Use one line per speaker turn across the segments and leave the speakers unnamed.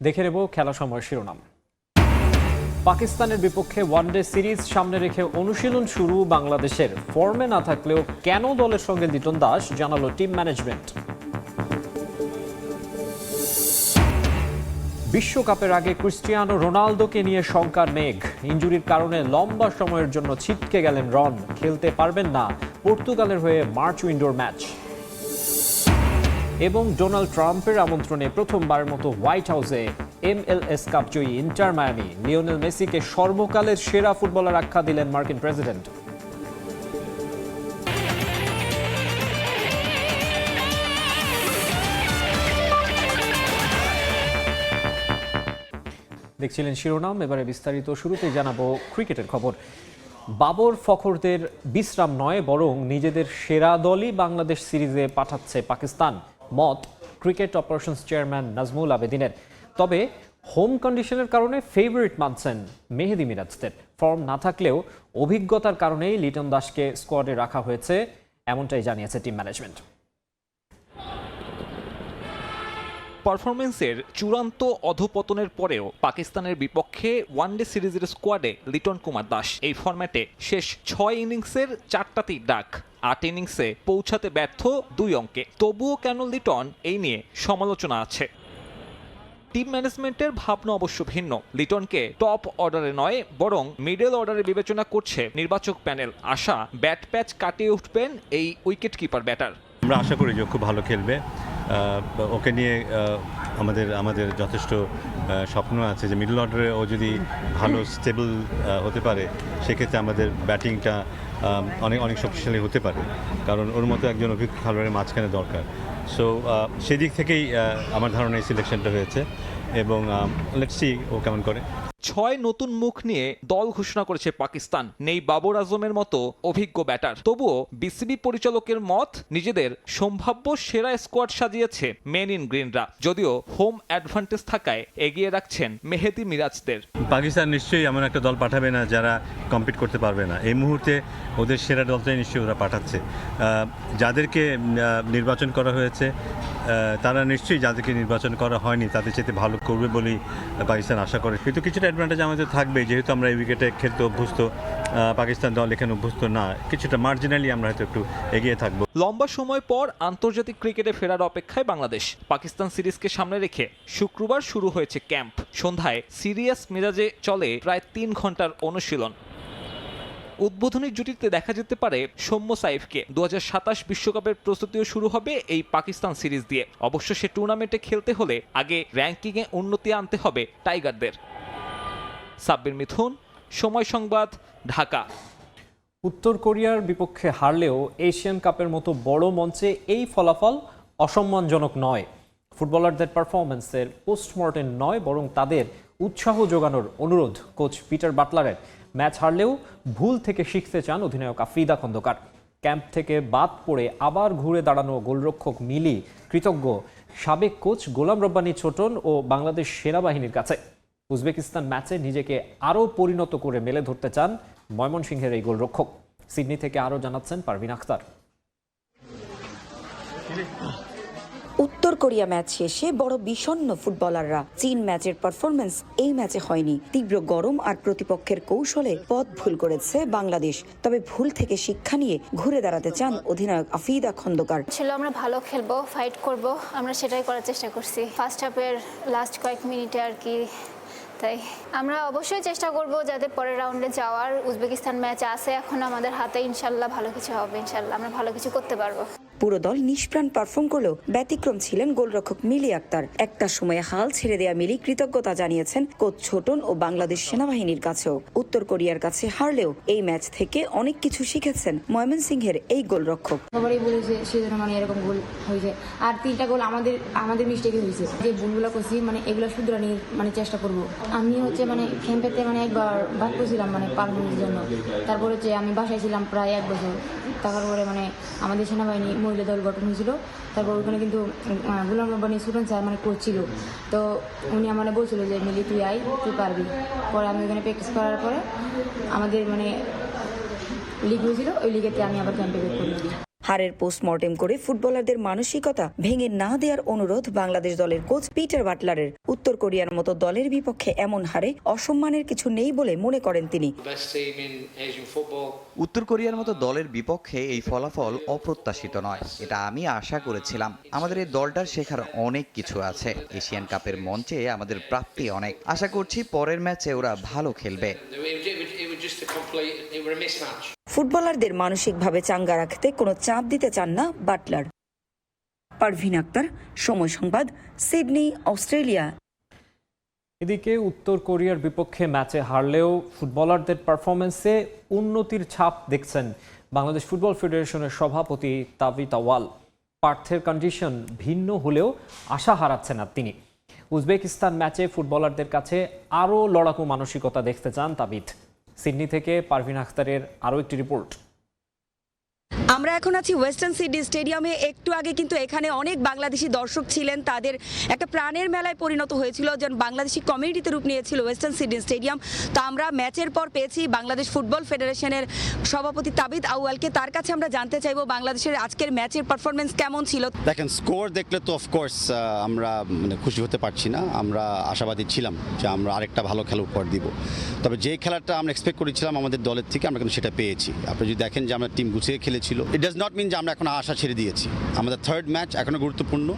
দেখে নেব খেলা সময় শিরোনাম। পাকিস্তানের বিপক্ষে ওয়ানডে সিরিজ সামনে রেখে অনুশীলন শুরু বাংলাদেশের। ফর্মে না থাকলেও কেন দলের সঙ্গে লিটন দাস জানালো টিম ম্যানেজমেন্ট। বিশ্বকাপের আগে ক্রিস্টিয়ানো রোনালদোকে নিয়ে শঙ্কার মেঘ। ইনজুরির কারণে লম্বা সময়ের জন্য ছিটকে গেলেন রন, খেলতে পারবেন না পর্তুগালের হয়ে মার্চ উইন্ডোর ম্যাচ। এবং ডোনাল্ড ট্রাম্পের আমন্ত্রণে প্রথমবারের মতো হোয়াইট হাউসে MLS কাপ জয়ী ইন্টার মায়ামি। লিওনেল মেসিকে সর্বকালের সেরা ফুটবলার আখ্যা দিলেন মার্কিন প্রেসিডেন্ট। দেখছিলেন শিরোনাম, এবারে বিস্তারিত। শুরুতেই জানাবো ক্রিকেটের খবর। বাবর ফখরদের বিশ্রাম নয়, বরং নিজেদের সেরা দলই বাংলাদেশ সিরিজে পাঠাচ্ছে পাকিস্তান, মত ক্রিকেট অপারেশনস চেয়ারম্যান নাজমুল আবেদিনের। তবে হোম কন্ডিশনের কারণে ফেভারিট মানছেন মেহেদী মিরাজদের। ফর্ম না থাকলেও অভিজ্ঞতার কারণেই লিটন দাসকে স্কোয়াডে রাখা হয়েছে, এমনটাই জানিয়েছে টিম ম্যানেজমেন্ট।
পারফরমেন্সের চূড়ান্ত অধপতনের পরেও পাকিস্তানের বিপক্ষে ওয়ানডে সিরিজের স্কোয়াডে লিটন কুমার দাস। এই ফরম্যাটে শেষ 6 ইনিংসের 4টাতেই ডাক, 8 ইনিংসে পৌঁছাতে ব্যর্থ 2 অঙ্কে। তবুও কেন লিটন, এই নিয়ে সমালোচনা আছে। টিম ম্যানেজমেন্টের ভাবনা অবশ্য ভিন্ন। লিটনকে টপ অর্ডারে নয়, বরং মিডল অর্ডারে বিবেচনা করছে নির্বাচক প্যানেল। আশা, ব্যাট প্যাচ কাটিয়ে উঠবেন এই উইকেট কিপার ব্যাটার।
আমরা আশা করি যে খুব ভালো খেলবে। ওকে নিয়ে আমাদের যথেষ্ট স্বপ্ন আছে যে মিডল অর্ডারে ও যদি ভালো স্টেবল হতে পারে, সেক্ষেত্রে আমাদের ব্যাটিংটা অনেক শক্তিশালী হতে পারে, কারণ ওর মতো একজন অভিজ্ঞ খেলোয়াড়ের মাঝখানে দরকার। সো সেই দিক থেকেই আমার ধারণা এই সিলেকশনটা হয়েছে, এবং লেটস সি ও কেমন করে।
6 নতুন মুখ নিয়ে দল ঘোষণা করেছে পাকিস্তান। নেই বাবর আজমের মতো অভিজ্ঞ ব্যাটার। তবুও বিসিবি পরিচালকের মত, নিজেদের সম্ভাব্য সেরা স্কোয়াড সাজিয়েছে মেন ইন গ্রিনরা। যদিও হোম অ্যাডভান্টেজ থাকায় এগিয়ে রাখছেন মেহেদী মিরাজদের।
পাকিস্তান নিশ্চয়ই এমন একটা দল পাঠাবে না যারা কম্পিট করতে পারবে না। এই মুহূর্তে ওদের সেরা দলটাই নিশ্চয়ই ওরা পাঠাচ্ছে। যাদেরকে নির্বাচন করা হয়েছে তারা নিশ্চয়ই, যাদেরকে নির্বাচন করা হয়নি তাদের চেয়ে ভালো করবে বলেই পাকিস্তান আশা করে। কিন্তু কিছুটা অ্যাডভান্টেজ আমাদের থাকবে, যেহেতু আমরা এই উইকেটে খেলতে অভ্যস্ত, পাকিস্তান দল এখানে অভ্যস্ত না। কিছুটা মার্জিনালি আমরা হয়তো একটু এগিয়ে থাকবো।
লম্বা সময় পর আন্তর্জাতিক ক্রিকেটে ফেরার অপেক্ষায় বাংলাদেশ। পাকিস্তান সিরিজকে সামনে রেখে শুক্রবার শুরু হয়েছে ক্যাম্প। সন্ধ্যায় সিরিয়াস মেজাজে চলে প্রায় 3 ঘন্টার অনুশীলন। উদ্বোধনী জুটিতে দেখা যেতে পারে সৌম্য সাইফকে। 2027 বিশ্বকাপের প্রস্তুতিও শুরু হবে এই পাকিস্তান সিরিজ দিয়ে। অবশ্য সে টুর্নামেন্টে খেলতে হলে আগে র্যাঙ্কিংয়ে উন্নতি আনতে হবে টাইগারদের। সাব্বির মিথুন, সময় সংবাদ, ঢাকা।
উত্তর কোরিয়ার বিপক্ষে হারলেও এশিয়ান কাপের মতো বড় মঞ্চে এই ফলাফল অসম্মানজনক নয়। ফুটবলারদের পারফরমেন্সের পোস্টমর্টেম নয়, বরং তাদের উৎসাহ যোগানোর অনুরোধ কোচ পিটার বাটলারের। ম্যাচ হারলেও ভুল থেকে শিখতে চান অধিনায়ক আফ্রিদা খন্দকার। ক্যাম্প থেকে বাদ পড়ে আবার ঘুরে দাঁড়ানো গোলরক্ষক মিলি কৃতজ্ঞ সাবেক কোচ গোলাম রব্বানী ছোটন ও বাংলাদেশ সেনাবাহিনীর কাছে। উজবেকিস্তান ম্যাচে নিজেকে আরও পরিণত করে মেলে ধরতে চান ময়মনসিংহের এই গোলরক্ষক। সিডনি থেকে আরও জানাচ্ছেন পারভিন আখতার।
উত্তর কোরিয়া ম্যাচ শেষে বড় বিষণ্ণ ফুটবলাররা। চীন ম্যাচের পারফরমেন্স এই ম্যাচে হয়নি। তীব্র গরম আর প্রতিপক্ষের কৌশলে পথ ভুল করেছে বাংলাদেশ। তবে ভুল থেকে শিক্ষা নিয়ে ঘুরে দাঁড়াতে চান অধিনায়ক আফ্রিদা খন্দকার।
ছিল আমরা ভালো খেলবো, ফাইট করব, আমরা সেটাই করার চেষ্টা করছি। ফার্স্ট হাফের লাস্ট কয়েক মিনিটে আর কি, তাই আমরা অবশ্যই চেষ্টা করব যাতে পরের রাউন্ডে যাওয়ার। উজবেকিস্তান ম্যাচ আছে এখন আমাদের হাতে, ইনশাল্লাহ ভালো কিছু হবে, ইনশাল্লাহ আমরা ভালো কিছু করতে পারবো।
পুরো দল নিষ্প্রাণ পারফর্ম করলেও ব্যতিক্রম ছিলেন গোলরক্ষক মিলি আক্তার। একটা সময়ে হাল ছেড়ে দেয়া মিলি কৃতজ্ঞতা জানিয়েছেন কোচ ছোটন ও বাংলাদেশ সেনাবাহিনীর কাছেও। উত্তর কোরিয়ার কাছে হারলেও এই ম্যাচ থেকে অনেক কিছু শিখেছেন ময়মনসিংহের এই গোলরক্ষক।
সবারই বলেছে সেজন্য এরকম গোল হয়েছে, আর 3টা গোল আমাদের মিস্টেকে হয়েছে। যে ভুলগুলো করছি এগুলো শুধরানোর চেষ্টা করব। আমি ক্যাম্পেতে একবার বাদ করছিলাম পারফরমেন্সের জন্য। তারপরে আমি বাসায় ছিলাম প্রায় 1 বছর। তারপরে আমাদের সেনাবাহিনী মহিলা দল গঠন হয়েছিল। তারপর ওখানে কিন্তু গোলাম রব্বানী ছোটন স্যার কোচ ছিল। তো উনি বলছিল যে মিলি তুই আই, তুই পারবি। পরে আমি ওখানে প্র্যাকটিস করার পরে আমাদের লিগ হয়েছিল, ওই লিগেতে আমি আবার ক্যাম্পে বের করে দিই।
হারের পোস্টমর্টেম করে ফুটবলারদের মানসিকতা ভেঙে না দেওয়ার অনুরোধ বাংলাদেশ দলের কোচ পিটার বাটলারের। উত্তর কোরিয়ার মতো দলের বিপক্ষে এমন হারে অসম্মানের কিছু নেই বলে মনে করেন তিনি।
উত্তর কোরিয়ার মতো দলের বিপক্ষে এই ফলাফল অপ্রত্যাশিত নয়, এটা আমি আশা করেছিলাম। আমাদের এই দলটার শেখার অনেক কিছু আছে। এশিয়ান কাপের মঞ্চে আমাদের প্রাপ্তি অনেক। আশা করছি পরের ম্যাচে ওরা ভালো খেলবে।
ফুটবলারদের মানসিকভাবে চাঙ্গা রাখতে কোনো চাপ দিতে চান না বাটলার। পারভিন আক্তার, সময় সংবাদ, সিডনি, অস্ট্রেলিয়া।
এদিকে উত্তর কোরিয়ার বিপক্ষে ম্যাচে হারলেও ফুটবলারদের পারফরমেন্সে উন্নতির ছাপ দেখছেন বাংলাদেশ ফুটবল ফেডারেশনের সভাপতি তাবিত আউয়াল। পার্থের কন্ডিশন ভিন্ন হলেও আশা হারাচ্ছেন না তিনি। উজবেকিস্তান ম্যাচে ফুটবলারদের কাছে আরও লড়াকু মানসিকতা দেখতে চান তাবিত। সিডনি থেকে পারভিন আখতারের আরও একটি রিপোর্ট।
আমরা এখন আছি ওয়েস্টার্ন সিডনি স্টেডিয়ামে। একটু আগে কিন্তু এখানে অনেক বাংলাদেশি দর্শক ছিলেন, তাদের একটা প্রাণের মেলায় পরিণত হয়েছিল, যেন বাংলাদেশি কমিউনিটিতে রূপ নিয়েছিল ওয়েস্টার্ন সিডনি স্টেডিয়াম। তো আমরা ম্যাচের পর পেয়েছি বাংলাদেশ ফুটবল ফেডারেশনের সভাপতি তাবিত আউয়ালকে। তার কাছে আমরা জানতে চাইবো বাংলাদেশের আজকের ম্যাচের পারফরমেন্স কেমন ছিল।
দেখেন, স্কোর দেখলে তো অফকোর্স আমরা খুশি হতে পারছি না। আমরা আশাবাদী ছিলাম যে আমরা আরেকটা ভালো খেলা উপহার দিব, তবে যে খেলাটা আমরা এক্সপেক্ট করেছিলাম আমাদের দলের থেকে আমরা কিন্তু সেটা পেয়েছি। আপনি যদি দেখেন যে আমরা টিম গুছিয়ে খেলেছিল, ইট ডাজ নট মিন যে আমরা এখন আশা ছেড়ে দিয়েছি। আমাদের থার্ড ম্যাচ এখনও গুরুত্বপূর্ণ,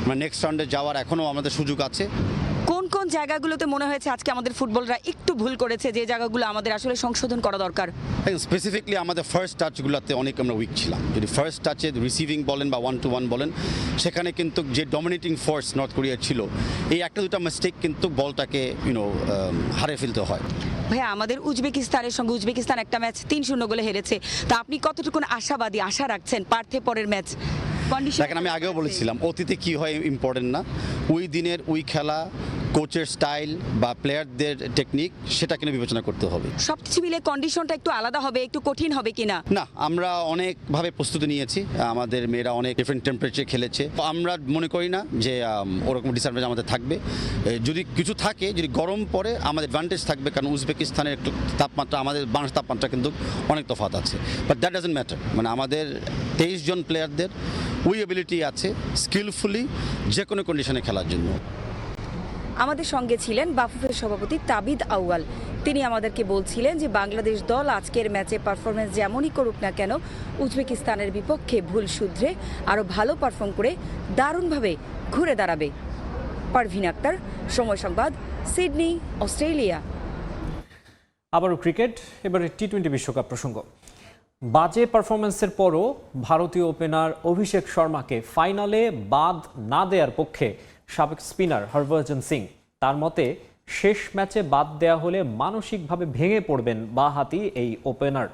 আমরা নেক্সট রাউন্ডে যাওয়ার এখনও আমাদের সুযোগ আছে।
কোন কোন জায়গাগুলোতে মনে হয়েছে আজকে আমাদের ফুটবলরা একটু ভুল করেছে, যে জায়গাগুলো আমাদের আসলে সংশোধন করা দরকার?
স্পেসিফিকলি আমাদের ফার্স্ট টাচগুলোতে অনেক আমরা উইক ছিলাম। যদি ফার্স্ট টাচে রিসিভিং বলেন বা 1-to-1 বলেন, সেখানে কিন্তু যে ডমিনেটিং ফোর্স নর্থ কোরিয়ার ছিল, এই একটা দুটা মিস্টেক কিন্তু বলটাকে হারিয়ে ফেলতে হয়।
ভাইয়া, আমাদের উজবেকিস্তানের সঙ্গে উজবেকিস্তান একটা ম্যাচ 3-0 গোলে হেরেছে। তা আপনি কতটুকু আশাবাদী, আশা রাখছেন পার্থে পরের ম্যাচ?
দেখেন, আমি আগেও বলেছিলাম অতীতে কি হয় ইম্পর্টেন্ট না, ওই দিনের ওই খেলা, কোচের স্টাইল বা প্লেয়ারদের টেকনিক, সেটা কিন্তু বিবেচনা করতে হবে।
সবকিছু মিলে কন্ডিশনটা একটু আলাদা হবে, একটু কঠিন হবে কিনা?
না, আমরা অনেকভাবে প্রস্তুতি নিয়েছি। আমাদের মেয়েরা অনেক ডিফারেন্ট টেম্পারেচার খেলেছে। আমরা মনে করি না যে ওরকম ডিসঅ্যাডভান্টেজ আমাদের থাকবে। যদি কিছু থাকে, যদি গরম পড়ে আমাদের অ্যাডভান্টেজ থাকবে, কারণ উজবেকিস্তানের একটু তাপমাত্রা আমাদের বাংলাদেশ তাপমাত্রা কিন্তু অনেক তফাৎ আছে। But that doesn't matter. মানে আমাদের 23 জন প্লেয়ারদের ওই অ্যাবিলিটি আছে স্কিলফুলি যে কোনো কন্ডিশনে খেলার জন্য।
আমাদের সঙ্গে ছিলেন বাফুফের সভাপতি তাবিত আউয়াল। তিনি আমাদেরকে বলছিলেন যে বাংলাদেশ দল আজকের ম্যাচে পারফরমেন্স যেমনই করুক না কেন, উজবেকিস্তানের বিপক্ষে ভুল শুধরে আরও ভালো পারফর্ম করে দারুণভাবে ঘুরে দাঁড়াবে। পারভিন আক্তার, সময় সংবাদ, সিডনি, অস্ট্রেলিয়া।
আবারও ক্রিকেট, এবারে টি-20 বিশ্বকাপ প্রসঙ্গ। বাজে পারফরমেন্সের পরও ভারতীয় ওপেনার অভিষেক শর্মাকে ফাইনালে বাদ না দেওয়ার পক্ষে সাবেক স্পিনার হরভজন সিং। তার মতে শেষ ম্যাচে বাদ দেয়া হলে মানসিকভাবে ভেঙে পড়বেন বাঁহাতি এই ওপেনার।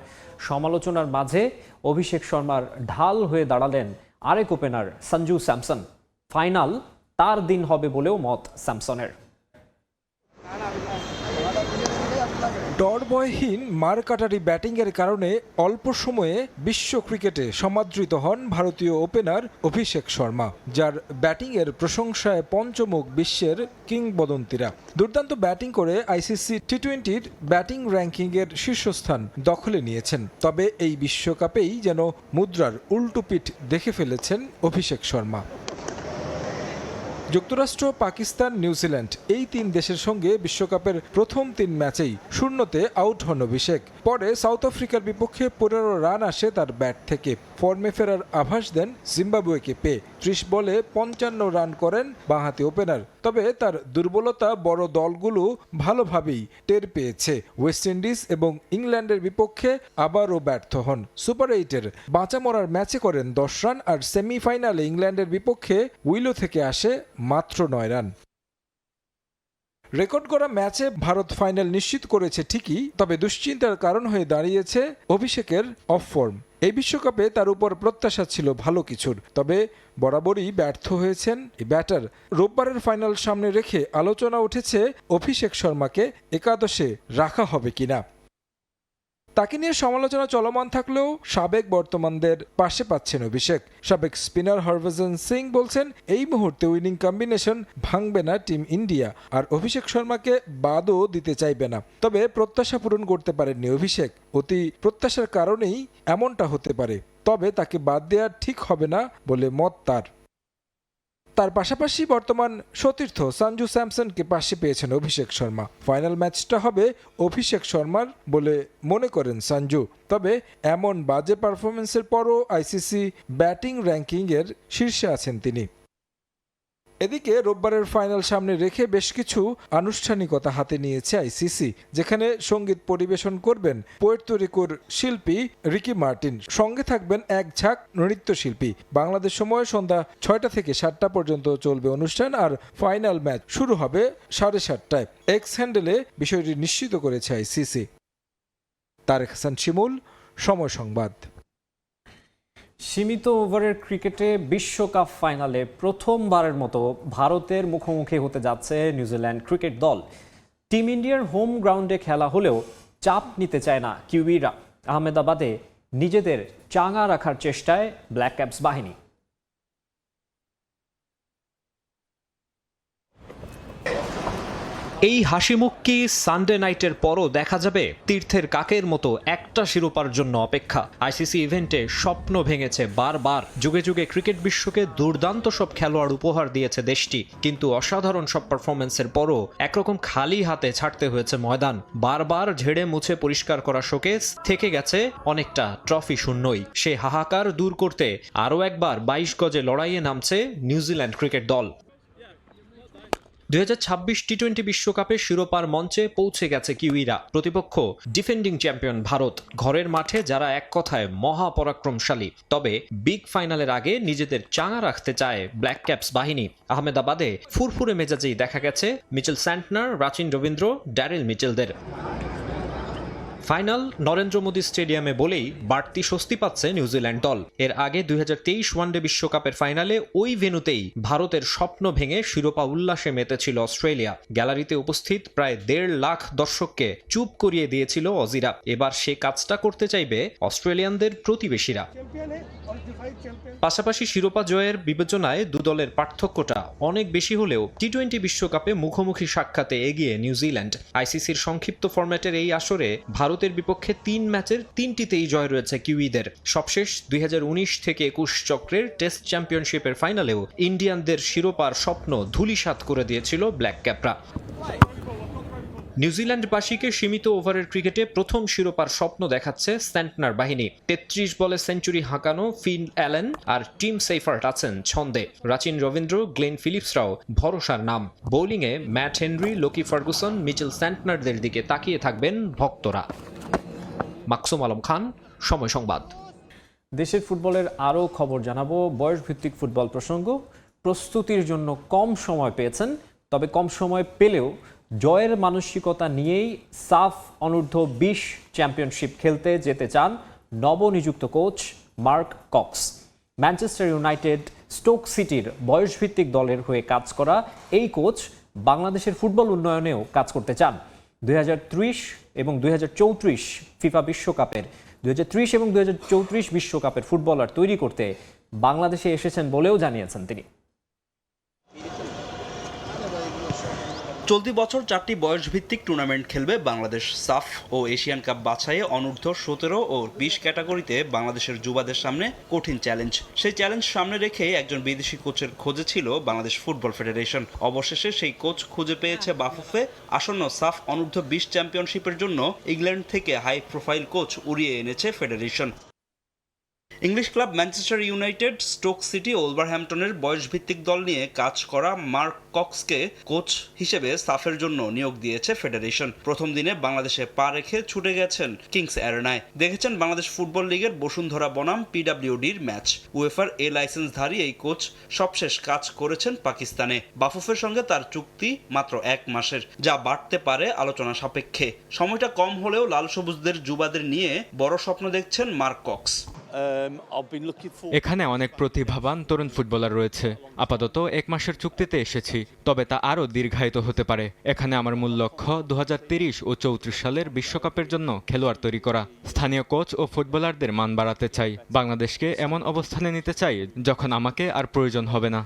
সমালোচনার মাঝে অভিষেক শর্মার ঢাল হয়ে দাঁড়ালেন আরেক ওপেনার সঞ্জু স্যামসন। ফাইনাল তার দিন হবে বলেও মত স্যামসনের।
ডরভয়হীন মারকাটারি ব্যাটিংয়ের কারণে অল্প সময়ে বিশ্ব ক্রিকেটে সমাদৃত হন ভারতীয় ওপেনার অভিষেক শর্মা, যার ব্যাটিংয়ের প্রশংসায় পঞ্চমুখ বিশ্বের কিংবদন্তিরা। দুর্দান্ত ব্যাটিং করে আইসিসি টি-20-র ব্যাটিং র্যাঙ্কিংয়ের শীর্ষস্থান দখলে নিয়েছেন। তবে এই বিশ্বকাপেই যেন মুদ্রার উল্টো পিঠ দেখে ফেলেছেন অভিষেক শর্মা। যুক্তরাষ্ট্র, পাকিস্তান, নিউজিল্যান্ড এই 3 দেশের সঙ্গে বিশ্বকাপের প্রথম 3 ম্যাচেই শূন্যতে আউট হন অভিষেক। পরে সাউথ আফ্রিকার বিপক্ষে 15 রান আসে তার ব্যাট থেকে। ফর্মে ফেরার আভাস দেন জিম্বাবুয়েকে পেয়ে। 30 বলে 55 রান করেন বাঁহাতি ওপেনার। তবে তার দুর্বলতা বড় দলগুলো ভালোভাবেই টের পেয়েছে। ওয়েস্ট ইন্ডিজ এবং ইংল্যান্ডের বিপক্ষে আবারও ব্যর্থ হন। সুপার 8-এর বাঁচা মরার ম্যাচে করেন 10 রান, আর সেমিফাইনালে ইংল্যান্ডের বিপক্ষে উইলো থেকে আসে মাত্র 9 রান। রেকর্ড করা ম্যাচে ভারত ফাইনাল নিশ্চিত করেছে ঠিকই, তবে দুশ্চিন্তার কারণ হয়ে দাঁড়িয়েছে অভিষেকের অফ ফর্ম। এই বিশ্বকাপে তার উপর প্রত্যাশা ছিল ভালো কিছুর, তবে বরাবরই ব্যর্থ হয়েছেন এই ব্যাটার। রোববারের ফাইনাল সামনে রেখে আলোচনা উঠেছে অভিষেক শর্মাকে একাদশে রাখা হবে কিনা। তাকে নিয়ে সমালোচনা চলমান থাকলেও সাবেক বর্তমানদের পাশে পাচ্ছেন অভিষেক। সাবেক স্পিনার হরভজন সিং বলছেন এই মুহূর্তে উইনিং কম্বিনেশন ভাঙবে না টিম ইন্ডিয়া, আর অভিষেক শর্মাকে বাদও দিতে চাইবে না। তবে প্রত্যাশা পূরণ করতে পারেননি অভিষেক, অতি প্রত্যাশার কারণেই এমনটা হতে পারে, তবে তাকে বাদ দেওয়া ঠিক হবে না বলে মত তার পাশাপাশি বর্তমান সতীর্থ সঞ্জু স্যামসনকে পাশে পেয়েছেন অভিষেক শর্মা। ফাইনাল ম্যাচটা হবে অভিষেক শর্মার বলে মনে করেন সঞ্জু। তবে এমন বাজে পারফরমেন্সের পরও আইসিসি ব্যাটিং র্যাঙ্কিংয়ের শীর্ষে আছেন তিনি। এদিকে রোববারের ফাইনাল সামনে রেখে বেশ কিছু আনুষ্ঠানিকতা হাতে নিয়েছে আইসিসি, যেখানে সঙ্গীত পরিবেশন করবেন পুয়ের্তো রিকোর শিল্পী রিকি মার্টিন, সঙ্গে থাকবেন এক ঝাঁক নৃত্যশিল্পী। বাংলাদেশ সময় সন্ধ্যা 6টা থেকে 7টা পর্যন্ত চলবে অনুষ্ঠান, আর ফাইনাল ম্যাচ শুরু হবে 7:30টায়। এক্স হ্যান্ডেলে বিষয়টি নিশ্চিত করেছে আইসিসি। তারেক হাসান শিমুল, সময় সংবাদ।
সীমিত ওভারের ক্রিকেটে বিশ্বকাপ ফাইনালে প্রথমবারের মতো ভারতের মুখোমুখি হতে যাচ্ছে নিউজিল্যান্ড ক্রিকেট দল। টিম ইন্ডিয়ার হোম গ্রাউন্ডে খেলা হলেও চাপ নিতে চায় না কিউইরা। আহমেদাবাদে নিজেদের চাঙা রাখার চেষ্টায় ব্ল্যাক ক্যাপস বাহিনী। এই হাসিমুখ কি সানডে নাইটের পরও দেখা যাবে? তীর্থের কাকের মতো একটা শিরোপার জন্য অপেক্ষা। আইসিসি ইভেন্টে স্বপ্ন ভেঙেছে বারবার। যুগে যুগে ক্রিকেট বিশ্বকে দুর্দান্ত সব খেলোয়াড় উপহার দিয়েছে দেশটি, কিন্তু অসাধারণ সব পারফরমেন্সের পরও একরকম খালি হাতে ছাড়তে হয়েছে ময়দান। বারবার ঝেড়ে মুছে পরিষ্কার করা শোকেস থেকে গেছে অনেকটা ট্রফি শূন্যই। সে হাহাকার দূর করতে আরও একবার 22 গজে লড়াইয়ে নামছে নিউজিল্যান্ড ক্রিকেট দল। 2026 টি-20 বিশ্বকাপে শিরোপার মঞ্চে পৌঁছে গেছে কিউইরা। প্রতিপক্ষ ডিফেন্ডিং চ্যাম্পিয়ন ভারত। ঘরের মাঠে যারা এক কথায় মহাপরাক্রমশালী, তবে বিগ ফাইনালের আগে নিজেদের চাঙা রাখতে চায় ব্ল্যাক ক্যাপস বাহিনী। আহমেদাবাদে ফুরফুরে মেজাজেই দেখা গেছে Mitchell Santner, Rachin Ravindra, Daryl মিচেলদের। ফাইনাল নরেন্দ্র মোদী স্টেডিয়ামে বলেই বাড়তি স্বস্তি পাচ্ছে নিউজিল্যান্ড দল। এর আগে 2023 ওয়ানডে বিশ্বকাপের ফাইনালে ওই ভেন্যুতেই ভারতের স্বপ্ন ভেঙে শিরোপা উল্লাসে মেতেছিল অস্ট্রেলিয়া। গ্যালারিতে উপস্থিত প্রায় 1.5 লাখ দর্শককে চুপ করিয়ে দিয়েছিল অজিরা। এবার সে কাজটা করতে চাইবে অস্ট্রেলিয়ানদের প্রতিবেশীরা। পাশাপাশি শিরোপা জয়ের বিবেচনায় দু দলের পার্থক্যটা অনেক বেশি হলেও টি-20 বিশ্বকাপে মুখোমুখি সাক্ষাতে এগিয়ে নিউজিল্যান্ড। আইসিসির সংক্ষিপ্ত ফরম্যাটের এই আসরে ভারতের বিপক্ষে 3 ম্যাচের 3টিতেই জয় রয়েছে কিউইদের। সবশেষ 2019 থেকে 21 চক্রের টেস্ট চ্যাম্পিয়নশিপের ফাইনালেও ইন্ডিয়ানদের শিরোপার স্বপ্ন ধূলিসাৎ করে দিয়েছিল ব্ল্যাক ক্যাপরা। নিউজিল্যান্ডবাসীকে সীমিত ওভারের ক্রিকেটে প্রথম শিরোপার স্বপ্ন দেখাচ্ছে স্যান্টনার বাহিনী। 33 বলে সেঞ্চুরি হাঁকানো ফিন অ্যালেন আর টিম সেইফার্ট আছেন ছন্দে। রাচিন রবীন্দ্র, গ্লেন ফিলিপসরাও ভরসার নাম। বোলিংয়ে Matt Henry, Lockie Ferguson, Mitchell স্যান্টনারদের দিকে তাকিয়ে থাকবেন ভক্তরা। মাকসুম আলম খান, সময় সংবাদ। দেশের ফুটবলের আরও খবর জানাবো। বয়সভিত্তিক ফুটবল প্রসঙ্গ। প্রস্তুতির জন্য কম সময় পেয়েছেন, তবে কম সময় পেলেও জয়ের মানসিকতা নিয়েই সাফ অনূর্ধ্ব 20 চ্যাম্পিয়নশিপ খেলতে যেতে চান নবনিযুক্ত coach Mark Cox. Manchester United, Stoke সিটির বয়সভিত্তিক দলের হয়ে কাজ করা এই কোচ বাংলাদেশের ফুটবল উন্নয়নেও কাজ করতে চান। 2030 এবং 2034 ফিফা বিশ্বকাপের 2030 এবং 2034 বিশ্বকাপের ফুটবলার তৈরি করতে বাংলাদেশে এসেছেন বলেও জানিয়েছেন তিনি।
চলতি বছর 4টি বয়সভিত্তিক টুর্নামেন্ট খেলবে বাংলাদেশ। সাফ ও এশিয়ান কাপ বাছাইয়ে অনূর্ধ্ব 17 ও 20 ক্যাটাগরিতে বাংলাদেশের যুবাদের সামনে কঠিন চ্যালেঞ্জ। সেই চ্যালেঞ্জ সামনে রেখে একজন বিদেশি কোচের খোঁজে ছিল বাংলাদেশ ফুটবল ফেডারেশন। অবশেষে সেই কোচ খুঁজে পেয়েছে বাফুফে। আসন্ন সাফ অনূর্ধ্ব 20 চ্যাম্পিয়নশিপের জন্য ইংল্যান্ড থেকে হাই প্রোফাইল কোচ উড়িয়ে এনেছে ফেডারেশন। English club Manchester United, Stoke City ও ওলভারহ্যাম্পটনের বয়সভিত্তিক দল নিয়ে কাজ করা মার্ক কক্সকে কোচ হিসেবে সাফের জন্য নিয়োগ দিয়েছে ফেডারেশন। প্রথম দিনে বাংলাদেশে পা রেখে ছুটে গেছেন কিংস অ্যারেনায়। দেখেছেন বাংলাদেশ ফুটবল লিগের বসুন্ধরা বনাম পিডব্লিউডির ম্যাচ। উয়েফার এ লাইসেন্সধারী এই কোচ সবশেষ কাজ করেছেন পাকিস্তানে। বাফুফের সঙ্গে তার চুক্তি মাত্র 1 মাসের, যা বাড়তে পারে আলোচনা সাপেক্ষে। সময়টা কম হলেও লাল সবুজদের যুবাদের নিয়ে বড় স্বপ্ন দেখছেন মার্ক কক্স।
এখানে অনেক প্রতিভাবান তরুণ ফুটবলার রয়েছে। আপাতত 1 মাসের চুক্তিতে এসেছি, তবে তা আরও দীর্ঘায়িত হতে পারে। এখানে আমার মূল লক্ষ্য 2030 ও 34 সালের বিশ্বকাপের জন্য খেলোয়াড় তৈরি করা। স্থানীয় কোচ ও ফুটবলারদের মান বাড়াতে চাই। বাংলাদেশকে এমন অবস্থানে নিতে চাই যখন আমাকে আর প্রয়োজন হবে না।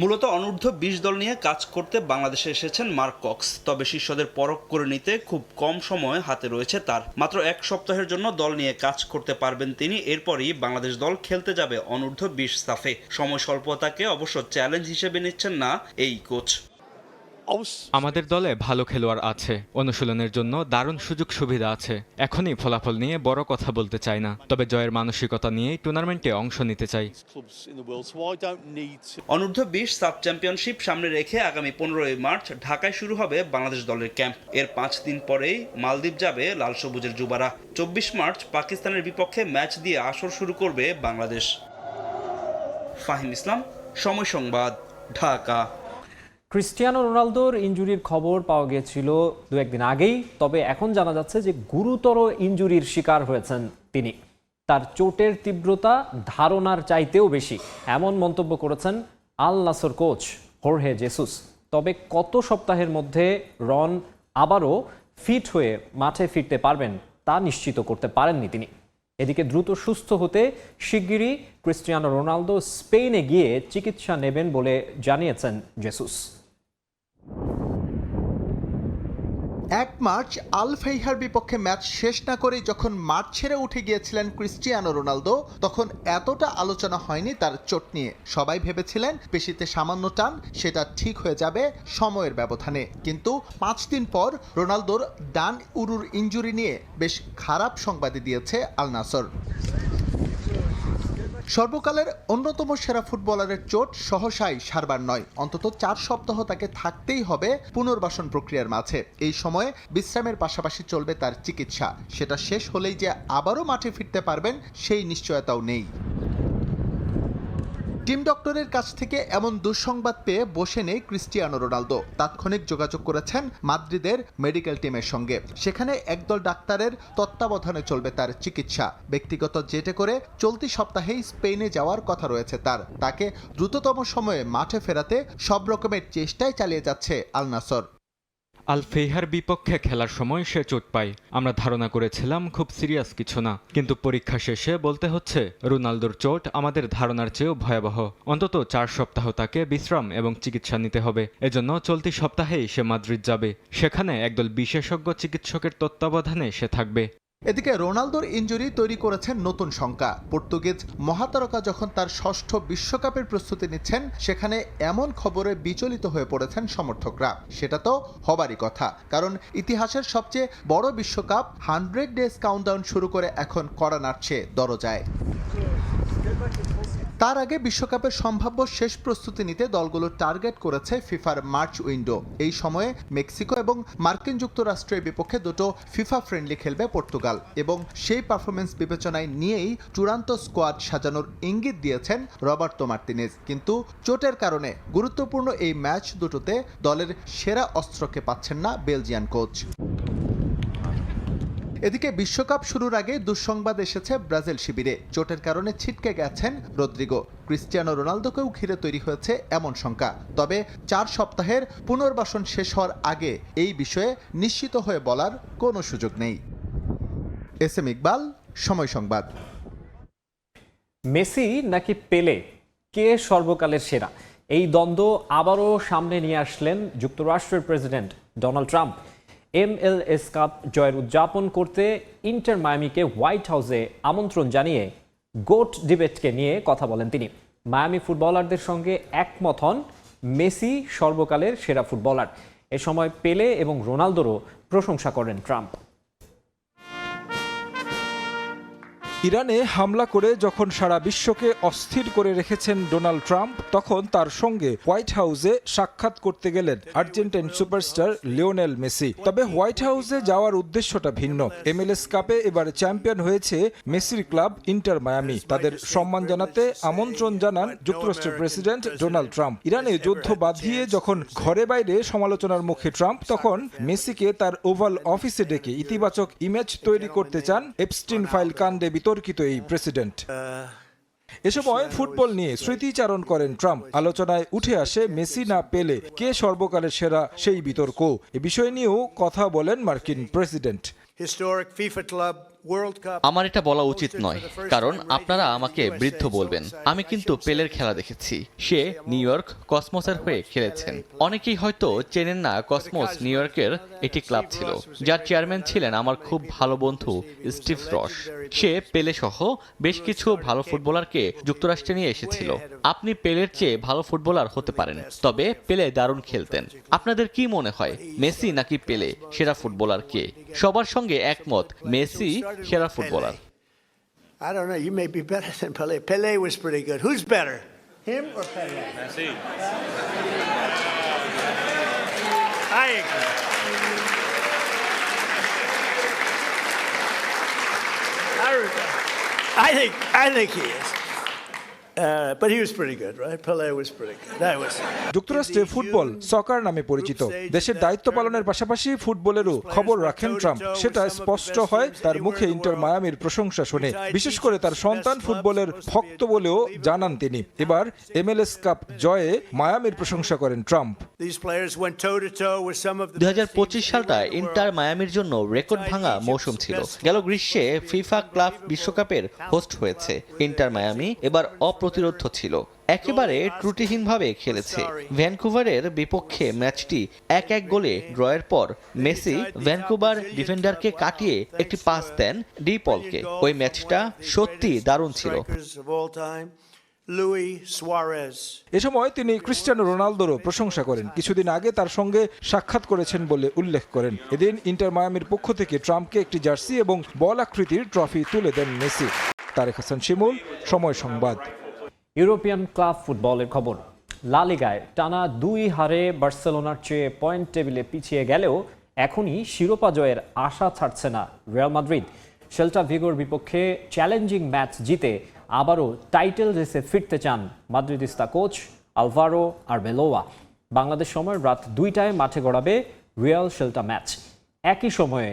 মূলত অনূর্ধ্ব 20 দল নিয়ে কাজ করতে বাংলাদেশে এসেছেন মার্ক কক্স। তবে শিষ্যদের পরখ করে নিতে খুব কম সময় হাতে রয়েছে তার। মাত্র 1 সপ্তাহের জন্য দল নিয়ে কাজ করতে পারবেন তিনি। এরপরই বাংলাদেশ দল খেলতে যাবে অনূর্ধ্ব 20 সাফে। সময় স্বল্পতাকে অবশ্য চ্যালেঞ্জ হিসেবে নিচ্ছেন না এই কোচ।
আমাদের দলে ভালো খেলোয়াড় আছে, অনুশীলনের জন্য দারুণ সুযোগ সুবিধা আছে। এখনই ফলাফল নিয়ে বড় কথা বলতে চাই না, তবে জয়ের মানসিকতা নিয়েই টুর্নামেন্টে অংশ নিতে চাই।
অনূর্ধ্ব 20 সাব চ্যাম্পিয়নশিপ সামনে রেখে আগামী 15 মার্চ ঢাকায় শুরু হবে বাংলাদেশ দলের ক্যাম্প। এর 5 দিন পরেই মালদ্বীপ যাবে লাল সবুজের যুবারা। 24 মার্চ পাকিস্তানের বিপক্ষে ম্যাচ দিয়ে আসর শুরু করবে বাংলাদেশ। ফাহিম ইসলাম, সময় সংবাদ, ঢাকা।
ক্রিস্টিয়ানো রোনালদোর ইনজুরির খবর পাওয়া গিয়েছিল 2-1 দিন আগেই, তবে এখন জানা যাচ্ছে যে গুরুতর ইনজুরির শিকার হয়েছেন তিনি। তার চোটের তীব্রতা ধারণার চাইতেও বেশি, এমন মন্তব্য করেছেন আল নাসর কোচ হোর্হে জেসুস। তবে কত সপ্তাহের মধ্যে রন আবারও ফিট হয়ে মাঠে ফিরতে পারবেন তা নিশ্চিত করতে পারেননি তিনি। এদিকে দ্রুত সুস্থ হতে শিগগিরই ক্রিস্টিয়ানো রোনালদো স্পেনে গিয়ে চিকিৎসা নেবেন বলে জানিয়েছেন জেসুস।
1 মার্চ আল ফাইহার বিপক্ষে ম্যাচ শেষ না করে যখন মাঠ ছেড়ে উঠে গিয়েছিলেন ক্রিস্টিয়ানো রোনালদো, তখন এতটা আলোচনা হয়নি তার চোট নিয়ে। সবাই ভেবেছিলেন পেশিতে সামান্য টান, সেটা ঠিক হয়ে যাবে সময়ের ব্যবধানে। কিন্তু 5 দিন পর রোনালদোর ডান উরুর ইনজুরি নিয়ে বেশ খারাপ সংবাদই দিয়েছে আল নাসর। সর্বকালের অন্যতম সেরা ফুটবলারের চোট সহসাই সারবার নয়, অন্তত 4 সপ্তাহ তাকে থাকতেই হবে পুনর্বাসন প্রক্রিয়ার মাঝে। এই সময়ে বিশ্রামের পাশাপাশি চলবে তার চিকিৎসা। সেটা শেষ হলেই যে আবারও মাঠে ফিরতে পারবেন সেই নিশ্চয়তাও নেই। টিম ডক্টরের কাছ থেকে এমন দুঃসংবাদ পেয়ে বসে নেই ক্রিস্টিয়ানো রোনালদো। তাৎক্ষণিক যোগাযোগ করেছেন মাদ্রিদের মেডিকেল টিমের সঙ্গে। সেখানে একদল ডাক্তারের তত্ত্বাবধানে চলবে তার চিকিৎসা। ব্যক্তিগত জেটে করে চলতি সপ্তাহেই স্পেনে যাওয়ার কথা রয়েছে তার। তাকে দ্রুততম সময়ে মাঠে ফেরাতে সব রকমের চেষ্টাই চালিয়ে যাচ্ছে আল নাসর।
আল ফাইহার বিপক্ষে খেলার সময় সে চোট পায়। আমরা ধারণা করেছিলাম খুব সিরিয়াস কিছু না, কিন্তু পরীক্ষা শেষে বলতে হচ্ছে রোনালদোর চোট আমাদের ধারণার চেয়েও ভয়াবহ। অন্তত 4 সপ্তাহ তাকে বিশ্রাম এবং চিকিৎসা নিতে হবে। এজন্য চলতি সপ্তাহেই সে মাদ্রিদ যাবে। সেখানে একদল বিশেষজ্ঞ চিকিৎসকের তত্ত্বাবধানে সে থাকবে।
এদিকে রোনালদোর ইনজুরি তৈরি করেছেন নতুন শঙ্কা। পর্তুগিজ মহাতারকা যখন তার 6ষ্ঠ বিশ্বকাপের প্রস্তুতি নিচ্ছেন, সেখানে এমন খবরে বিচলিত হয়ে পড়েছেন সমর্থকরা। সেটা তো হবারই কথা, কারণ ইতিহাসের সবচেয়ে বড় বিশ্বকাপ 100 ডেজ কাউন্টডাউন শুরু করে এখন কড়া নাড়ছে দরজায়। তার আগে বিশ্বকাপের সম্ভাব্য শেষ প্রস্তুতি নিতে দলগুলো টার্গেট করেছে ফিফার মার্চ উইন্ডো। এই সময়ে মেক্সিকো এবং মার্কিন যুক্তরাষ্ট্রের বিপক্ষে দুটো ফিফা ফ্রেন্ডলি খেলবে পর্তুগাল, এবং সেই পারফরমেন্স বিবেচনায় নিয়েই চূড়ান্ত স্কোয়াড সাজানোর ইঙ্গিত দিয়েছেন রবার্তো মার্তিনেজ। কিন্তু চোটের কারণে গুরুত্বপূর্ণ এই ম্যাচ দুটোতে দলের সেরা অস্ত্রকে পাচ্ছেন না বেলজিয়ান কোচ। এদিকে বিশ্বকাপ শুরুর আগে দুঃসংবাদ এসেছে ব্রাজিল শিবিরে। চোটের কারণে ছিটকে গেছেন রদ্রিগো। ক্রিস্টিয়ানো রোনালদোকেও ঘিরে তৈরি হয়েছে এমন শঙ্কা। তবে 4 সপ্তাহের পুনর্বাসন শেষ হওয়ার আগে এই বিষয়ে নিশ্চিত হয়ে বলার কোনো সুযোগ নেই। এস.এম. ইকবাল, সময় সংবাদ।
মেসি নাকি পেলে, কে সর্বকালের সেরা? এই দ্বন্দ্ব আবারও সামনে নিয়ে আসলেন যুক্তরাষ্ট্রের president Donald Trump. MLS cup জয়ের উদযাপন করতে ইন্টার মায়ামিকে হোয়াইট হাউসে আমন্ত্রণ জানিয়ে গোট ডিবেটকে নিয়ে কথা বলেন তিনি। মায়ামি ফুটবলারদের সঙ্গে একমত হন মেসি সর্বকালের সেরা ফুটবলার। এ সময় পেলে এবং রোনালদোরও প্রশংসা করেন ট্রাম্প।
ইরানে হামলা করে যখন সারা বিশ্বকে অস্থির করে রেখেছেন ডোনাল্ড ট্রাম্প, তখন তার সঙ্গে হোয়াইট হাউসে সাক্ষাৎ করতে গেলেন আর্জেন্টাইন সুপারস্টার লিওনেল মেসি। তবে হোয়াইট হাউসে যাওয়ার উদ্দেশ্যটা ভিন্ন। MLS কাপে এবার চ্যাম্পিয়ন হয়েছে মেসির ক্লাব ইন্টার মায়ামি। তাদের সম্মান জানাতে আমন্ত্রণ জানান যুক্তরাষ্ট্রের প্রেসিডেন্ট ডোনাল্ড ট্রাম্প। ইরানে যুদ্ধ বাঁধিয়ে যখন ঘরে বাইরে সমালোচনার মুখে ট্রাম্প, তখন মেসিকে তার ওভাল অফিসে ডেকে ইতিবাচক ইমেজ তৈরি করতে চান এপস্টিন ফাইল কাণ্ডে বিতর্কিত এই প্রেসিডেন্ট। এ সময় ফুটবল নিয়ে স্মৃতিচারণ করেন ট্রাম্প। আলোচনায় উঠে আসে মেসি না পেলে কে সর্বকালের সেরা সেই বিতর্ক। এ বিষয় নিয়েও কথা বলেন মার্কিন প্রেসিডেন্ট।
আমার এটা বলা উচিত নয়, কারণ আপনারা আমাকে বৃদ্ধ বলবেন। আমি কিন্তু পেলের খেলা দেখেছি। সে নিউ ইয়র্ক কসমোসের হয়ে খেলেছেন। অনেকেই হয়তো চেনেন না, কসমোস নিউ ইয়র্কের একটি ক্লাব ছিল, যার চেয়ারম্যান ছিলেন আমার খুব ভালো বন্ধু স্টিভ রস। সে পেলে সহ বেশ কিছু ভালো ফুটবলারকে যুক্তরাষ্ট্রে নিয়ে এসেছিল। আপনি পেলের চেয়ে ভালো ফুটবলার হতে পারেন, তবে পেলে দারুণ খেলতেন। আপনাদের কি মনে হয়, মেসি নাকি পেলে সেরা ফুটবলার কে? সবার সঙ্গে একমত, মেসি সেরা footballer.
I don't know, you may be better than Pele. Pele was pretty good. Who's better? Him or Pele? Messi. I agree. I think he is. But he was pretty good, right? Pele was pretty good. That was.
যুক্তরাষ্ট্রে football সকার নামে পরিচিত। দেশের দায়িত্ব পালনের পাশাপাশি ফুটবলেরও খবর রাখেন Trump. সেটা স্পষ্ট হয় তার মুখে ইন্টার মায়ামির প্রশংসা শুনে। বিশেষ করে তার সন্তান ফুটবলের ভক্ত বলেও জানান তিনি। এবার MLS কাপ জয়ে মায়ামির প্রশংসা করেন ট্রাম্প।
2025 সালটা ইন্টার মায়ামির জন্য রেকর্ড ভাঙা মৌসুম ছিল। গেল গ্রীষ্মে ফিফা ক্লাব বিশ্বকাপের হোস্ট হয়েছে ইন্টার মায়ামি। এবার প্রতিরোধ ছিল, একেবারে ত্রুটিহীনভাবে খেলেছে। ভ্যানকুভারের বিপক্ষে ম্যাচটি 1-1 গোলে ড্রয়ের পর মেসি ভ্যানকুভার ডিফেন্ডারকে কাটিয়ে একটি পাস দেন ডি পলকে। ওই ম্যাচটা সত্যি দারুণ ছিল।
এ সময় তিনি ক্রিস্টিয়ানো রোনালদোরও প্রশংসা করেন। কিছুদিন আগে তার সঙ্গে সাক্ষাৎ করেছেন বলে উল্লেখ করেন। এদিন ইন্টার মায়ামির পক্ষ থেকে ট্রাম্পকে একটি জার্সি এবং বল আকৃতির ট্রফি তুলে দেন মেসি। তারেক হাসান শিমুল, সময় সংবাদ।
ইউরোপিয়ান ক্লাব ফুটবলের খবর। লা লিগায় টানা 2 হারে বার্সেলোনার চেয়ে পয়েন্ট টেবিলে পিছিয়ে গেলেও এখনই শিরোপা জয়ের আশা ছাড়ছে না রিয়াল মাদ্রিদ। সেল্টা ভিগোর বিপক্ষে চ্যালেঞ্জিং ম্যাচ জিতে আবারও টাইটেল রেসে ফিরতে চান মাদ্রিদিস্তা কোচ আলভারো আরবেলোয়া। বাংলাদেশ সময় রাত 2টায় মাঠে গড়াবে রিয়াল সেল্টা ম্যাচ। একই সময়ে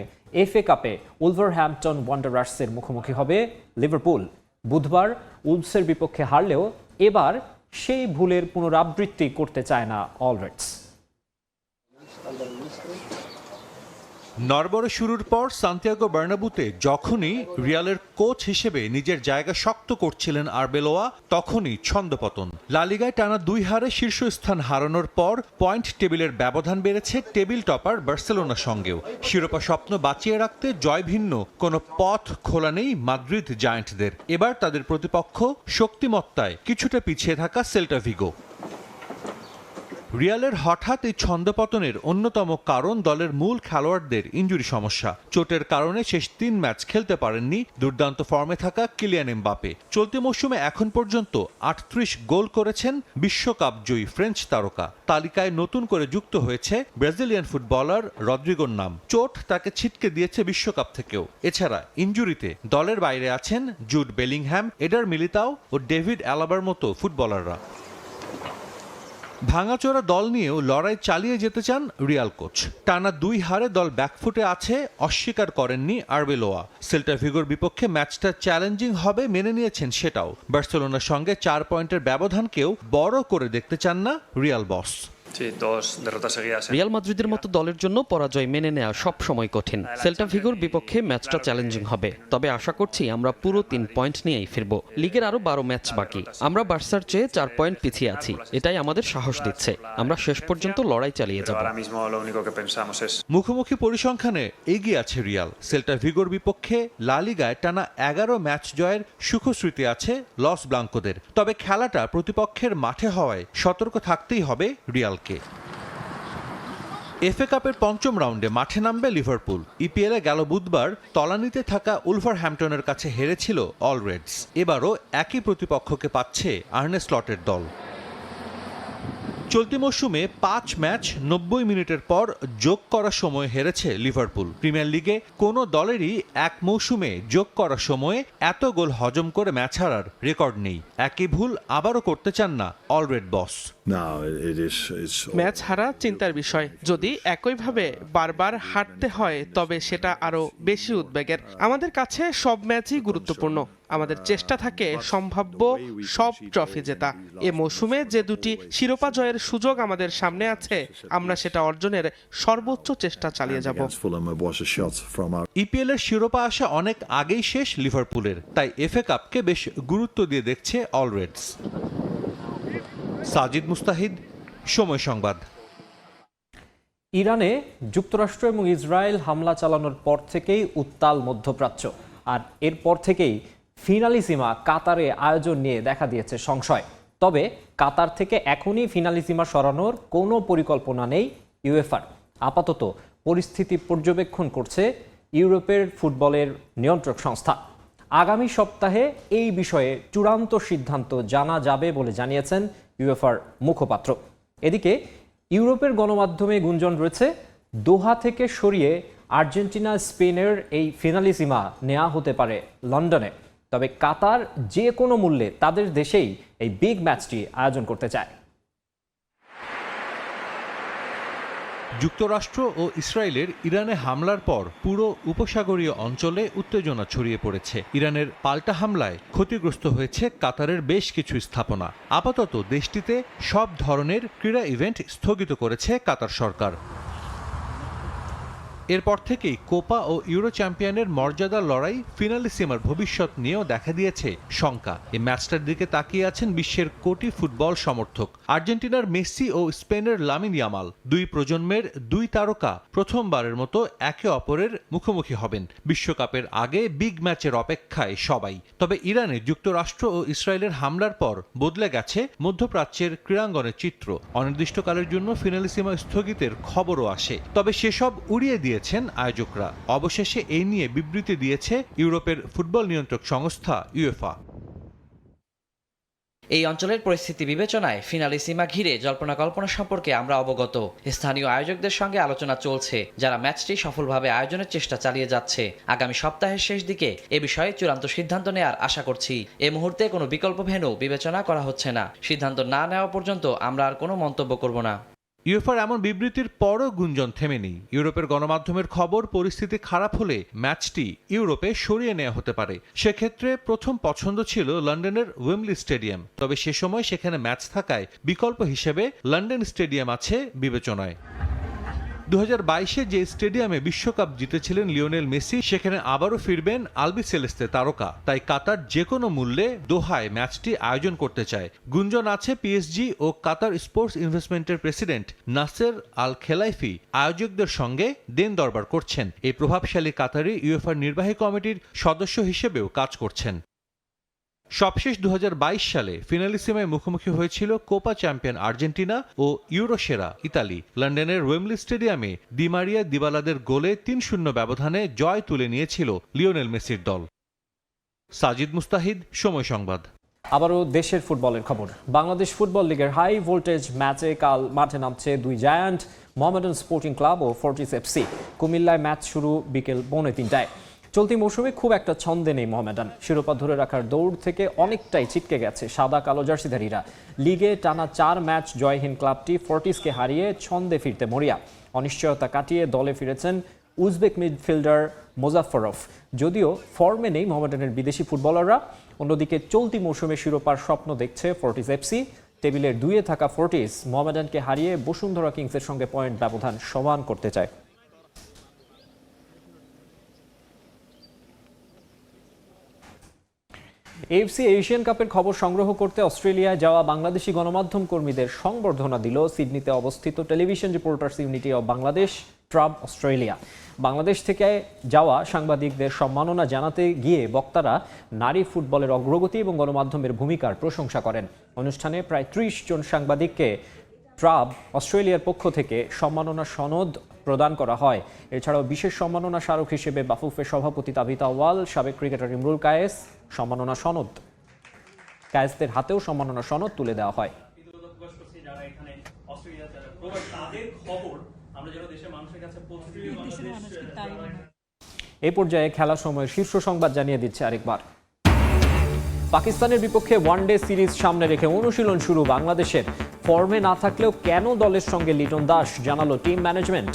FA কাপে উলভারহ্যাম্পটন ওয়ান্ডারার্সের মুখোমুখি হবে লিভারপুল। বুধবার উলভসের বিপক্ষে হারলেও এবার সেই ভুলের পুনরাবৃত্তি করতে চায় না অলরেডস।
নরবরে শুরুর পর সান্তিয়াগো বার্নাবুতে যখনই রিয়ালের কোচ হিসেবে নিজের জায়গা শক্ত করছিলেন আরবেলোয়া, তখনই ছন্দপতন। লা লিগায় টানা 2 হারে শীর্ষস্থান হারানোর পর পয়েন্ট টেবিলের ব্যবধান বেড়েছে টেবিল টপার বার্সেলোনার সঙ্গেও। শিরোপা স্বপ্ন বাঁচিয়ে রাখতে জয়ভিন্ন কোনো পথ খোলা নেই মাদ্রিদ জায়ান্টদের। এবার তাদের প্রতিপক্ষ শক্তিমত্তায় কিছুটা পিছিয়ে থাকা সেল্টা ভিগো। রিয়ালের হঠাৎ এই ছন্দপতনের অন্যতম কারণ দলের মূল খেলোয়াড়দের ইনজুরি সমস্যা। চোটের কারণে শেষ 3 ম্যাচ খেলতে পারেননি দুর্দান্ত ফর্মে থাকা কিলিয়ান এমবাপে। চলতি মৌসুমে এখন পর্যন্ত 38 গোল করেছেন বিশ্বকাপ জয়ী ফ্রেঞ্চ তারকা। তালিকায় নতুন করে যুক্ত হয়েছে ব্রাজিলিয়ান ফুটবলার রদ্রিগোর নাম। চোট তাকে ছিটকে দিয়েছে বিশ্বকাপ থেকেও। এছাড়া ইনজুরিতে দলের বাইরে আছেন জুড বেলিংহ্যাম, এডার মিলিতাও ও ডেভিড অ্যালাবার মতো ফুটবলাররা। ভাঙাচোরা দল নিয়েও লড়াই চালিয়ে যেতে চান রিয়াল কোচ। টানা 2 হারে দল ব্যাকফুটে আছে অস্বীকার করেননি আরবেলোয়া। সেল্টা ভিগোর বিপক্ষে ম্যাচটা চ্যালেঞ্জিং হবে মেনে নিয়েছেন সেটাও। বার্সেলোনার সঙ্গে 4 পয়েন্টের ব্যবধানকেও বড় করে দেখতে চান না রিয়াল বস।
রিয়াল মাদ্রিদের মতো দলের জন্য পরাজয় মেনে নেওয়া সব সময় কঠিন। সেল্টা ভিগোর বিপক্ষে ম্যাচটা চ্যালেঞ্জিং হবে, তবে আশা করছি আমরা পুরো 3 পয়েন্ট নিয়েই ফিরব। লিগের আরো 12 ম্যাচ বাকি। আমরা বার্সার চেয়ে 4 পয়েন্ট পিছিয়ে আছি, এটাই আমাদের সাহস দিচ্ছে। আমরা শেষ পর্যন্ত লড়াই চালিয়ে যাব।
মুখোমুখি পরিসংখ্যানে এগিয়ে আছে রিয়াল। সেল্টা ভিগোর বিপক্ষে লা লিগায় টানা 11 ম্যাচ জয়ের সুখস্মৃতি আছে লস ব্লাঙ্কোদের। তবে খেলাটা প্রতিপক্ষের মাঠে হওয়ায় সতর্ক থাকতেই হবে রিয়াল। এফএ কাপের পঞ্চম রাউন্ডে মাঠে নামবে লিভারপুল। ইপিএলে গেল বুধবার তলানিতে থাকা উলভারহ্যাম্পটনের কাছে হেরেছিল অল রেডস। এবারও একই প্রতিপক্ষকে পাচ্ছে আর্নে স্লটের দল। চলতি মৌসুমে 5 ম্যাচ 90 মিনিটের পর যোগ করার সময় হেরেছে লিভারপুল। প্রিমিয়ার লিগে কোনো দলেরই এক মৌসুমে যোগ করার সময়ে এত গোল হজম করে ম্যাচ হারার রেকর্ড নেই। একই ভুল আবারও করতে চান না অলরেড বস।
ম্যাচ হারা চিন্তার বিষয়। যদি একইভাবে বারবার হারতে হয় তবে সেটা আরো বেশি উদ্বেগের। আমাদের কাছে সব ম্যাচই গুরুত্বপূর্ণ। আমাদের চেষ্টা থাকে সম্ভাব্য সব ট্রফি জেতা। এ মৌসুমে যে দুটি শিরোপা জয়ের সুযোগ আমাদের সামনে আছে, আমরা সেটা অর্জনের সর্বোচ্চ চেষ্টা চালিয়ে যাব।
ইপিএল এর শিরোপা আসা অনেক আগেই শেষ লিভারপুলের, তাই এফএ কাপকে বেশ গুরুত্ব দিয়ে দেখছে অল রেডস। সাজিদ মুস্তাহিদ, সময় সংবাদ।
ইরানে যুক্তরাষ্ট্র এবং ইসরায়েল হামলা চালানোর পর থেকেই উত্তাল মধ্যপ্রাচ্য, আর এরপর থেকেই ফিনালিসিমা কাতারে আয়োজন নিয়ে দেখা দিয়েছে সংশয়। তবে কাতার থেকে এখনই ফিনালিসিমা সরানোর কোনো পরিকল্পনা নেই ইউএফার। আপাতত পরিস্থিতি পর্যবেক্ষণ করছে ইউরোপের ফুটবলের নিয়ন্ত্রক সংস্থা। আগামী সপ্তাহে এই বিষয়ে চূড়ান্ত সিদ্ধান্ত জানা যাবে বলে জানিয়েছেন ইউএফার মুখপাত্র। এদিকে ইউরোপের গণমাধ্যমে গুঞ্জন রয়েছে দোহা থেকে সরিয়ে আর্জেন্টিনা স্পেনের এই ফিনালিসিমা নেওয়া হতে পারে লন্ডনে। তবে কাতার যে কোনো মূল্যে তাদের দেশেই এই বিগ ম্যাচটি আয়োজন করতে চায়।
যুক্তরাষ্ট্র ও ইসরায়েলের ইরানে হামলার পর পুরো উপসাগরীয় অঞ্চলে উত্তেজনা ছড়িয়ে পড়েছে। ইরানের পাল্টা হামলায় ক্ষতিগ্রস্ত হয়েছে কাতারের বেশ কিছু স্থাপনা। আপাতত দেশটিতে সব ধরনের ক্রীড়া ইভেন্ট স্থগিত করেছে কাতার সরকার। এরপর থেকেই কোপা ও ইউরো চ্যাম্পিয়নের মর্যাদা লড়াই ফিনালিসিমার ভবিষ্যৎ নিয়েও দেখা দিয়েছে শঙ্কা। এই ম্যাচটার দিকে তাকিয়ে আছেন বিশ্বের কোটি ফুটবল সমর্থক। আর্জেন্টিনার মেসি ও স্পেনের লামিন ইয়ামাল, দুই প্রজন্মের দুই তারকা প্রথমবারের মতো একে অপরের মুখোমুখি হবেন। বিশ্বকাপের আগে বিগ ম্যাচের অপেক্ষায় সবাই। তবে ইরানে যুক্তরাষ্ট্র ও ইসরায়েলের হামলার পর বদলে গেছে মধ্যপ্রাচ্যের ক্রীড়াঙ্গনের চিত্র। অনির্দিষ্টকালের জন্য ফিনালিসিমা স্থগিতের খবরও আসে, তবে সেসব উড়িয়ে দিয়ে আয়োজকরা। অবশেষে এই নিয়ে বিবৃতি দিয়েছে ইউরোপের ফুটবল নিয়ন্ত্রক সংস্থা ইউএফা।
এই অঞ্চলের পরিস্থিতি বিবেচনায় ফিনালিসিমা ঘিরে জল্পনা কল্পনা সম্পর্কে আমরা অবগত। স্থানীয় আয়োজকদের সঙ্গে আলোচনা চলছে, যারা ম্যাচটি সফলভাবে আয়োজনের চেষ্টা চালিয়ে যাচ্ছে। আগামী সপ্তাহের শেষ দিকে এ বিষয়ে চূড়ান্ত সিদ্ধান্ত নেওয়ার আশা করছি। এ মুহূর্তে কোনো বিকল্প ভেন্যু বিবেচনা করা হচ্ছে না। সিদ্ধান্ত না নেওয়া পর্যন্ত আমরা আর কোনো মন্তব্য করব না।
ইউএফার এমন বিবৃতির পরও গুঞ্জন থেমেনি। ইউরোপের গণমাধ্যমের খবর, পরিস্থিতি খারাপ হলে ম্যাচটি ইউরোপে সরিয়ে নেওয়া হতে পারে। সেক্ষেত্রে প্রথম পছন্দ ছিল লন্ডনের ওয়েমলি স্টেডিয়াম, তবে সে সময় সেখানে ম্যাচ থাকায় বিকল্প হিসেবে লন্ডন স্টেডিয়াম আছে বিবেচনায়। 2022-এ যে স্টেডিয়ামে বিশ্বকাপ জিতেছিলেন লিওনেল মেসি, সেখানে আবারও ফিরবেন আলবি সেলেস্তে তারকা। তাই কাতার যে কোনো মূল্যে দোহায় ম্যাচটি আয়োজন করতে চায়। গুঞ্জন আছে পিএসজি ও কাতার স্পোর্টস ইনভেস্টমেন্টের প্রেসিডেন্ট নাসের আল খেলাইফি আয়োজকদের সঙ্গে দেন দরবার করছেন। এই প্রভাবশালী কাতারি ইউএফার নির্বাহী কমিটির সদস্য হিসেবেও কাজ করছেন। সবশেষ 2022 সালে ফিনালিসিমায় মুখোমুখি হয়েছিল কোপা চ্যাম্পিয়ন আর্জেন্টিনা ও ইউরো সেরা ইতালি। লন্ডনের ওয়েমলি স্টেডিয়ামে দি মারিয়া দিবালাদের গোলে 3-0 ব্যবধানে জয় তুলে নিয়েছিল লিওনেল মেসির দল। সাজিদ মুস্তাহিদ, সময় সংবাদ।
আবারও দেশের ফুটবলের খবর। বাংলাদেশ ফুটবল লিগের হাই ভোল্টেজ ম্যাচে কাল মাঠে নামছে দুই জায়ান্ট, মোহামেডান স্পোর্টিং ক্লাব ও ফোর্টিস এফসি। কুমিল্লায় ম্যাচ শুরু বিকেল 3:45টায়। চলতি মৌসুমে খুব একটা ছন্দে নেই মোহামেডান। শিরোপা ধরে রাখার দৌড় থেকে অনেকটাই ছিটকে গেছে সাদা কালো জার্সিধারীরা। লিগে টানা 4 ম্যাচ জয়হীন ক্লাবটি ফোর্টিসকে হারিয়ে ছন্দে ফিরতে মরিয়া। অনিশ্চয়তা কাটিয়ে দলে ফিরেছেন উজবেক মিডফিল্ডার মোজাফফরভ। যদিও ফর্মে নেই মোহামেডানের বিদেশি ফুটবলাররা। অন্যদিকে চলতি মৌসুমে শিরোপার স্বপ্ন দেখছে ফোর্টিস এফসি। টেবিলের 2-এ থাকা ফোর্টিস মোহামেডানকে হারিয়ে বসুন্ধরা কিংসের সঙ্গে পয়েন্ট ব্যবধান সমান করতে চায়। এএফসি এশিয়ান কাপের খবর সংগ্রহ করতে অস্ট্রেলিয়ায় যাওয়া বাংলাদেশি গণমাধ্যম কর্মীদের সংবর্ধনা দিল সিডনিতে অবস্থিত television reporters unity of Bangladesh, ট্রাব অস্ট্রেলিয়া। বাংলাদেশ থেকে যাওয়া সাংবাদিকদের সম্মাননা জানাতে গিয়ে বক্তারা নারী ফুটবলের অগ্রগতি এবং গণমাধ্যমের ভূমিকার প্রশংসা করেন। অনুষ্ঠানে প্রায় 30 জন সাংবাদিককে ট্রাব অস্ট্রেলিয়ার পক্ষ থেকে সম্মাননা সনদ প্রদান করা হয়। এছাড়াও বিশেষ সম্মাননা স্মারক হিসেবে বাফুফের সভাপতি তাবিথ আউয়াল, সাবেক ক্রিকেটার ইমরুল কায়েস সম্মাননা সনদ কায়েসদের হাতেও সম্মাননা সনদ তুলে দেওয়া হয়। এই পর্যায়ে খেলার সময়ের শীর্ষ সংবাদ জানিয়ে দিচ্ছে আরেকবার। পাকিস্তানের বিপক্ষে ওয়ানডে সিরিজ সামনে রেখে অনুশীলন শুরু বাংলাদেশের। ফর্মে না থাকলেও কেন দলের সঙ্গে লিটন দাস, জানালো টিম ম্যানেজমেন্ট।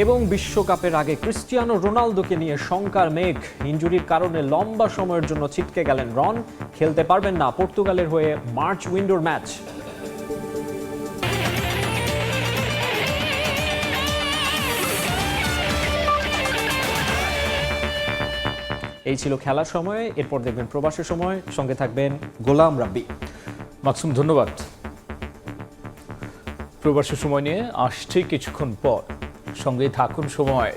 এবং বিশ্বকাপের আগে ক্রিস্টিয়ানো রোনালদোকে নিয়ে শঙ্কার মেঘ। ইনজুরির কারণে লম্বা সময়ের জন্য ছিটকে গেলেন রন, খেলতে পারবেন না পর্তুগালের হয়ে মার্চ উইন্ডোর ম্যাচ। এই ছিল খেলার সময়। এরপর দেখবেন প্রবাসের সময়, সঙ্গে থাকবেন গোলাম রাব্বি।
মাকসুম, ধন্যবাদ। প্রবাসের সময় নিয়ে আসছে কিছুক্ষণ পর, সঙ্গে থাকুন সময়।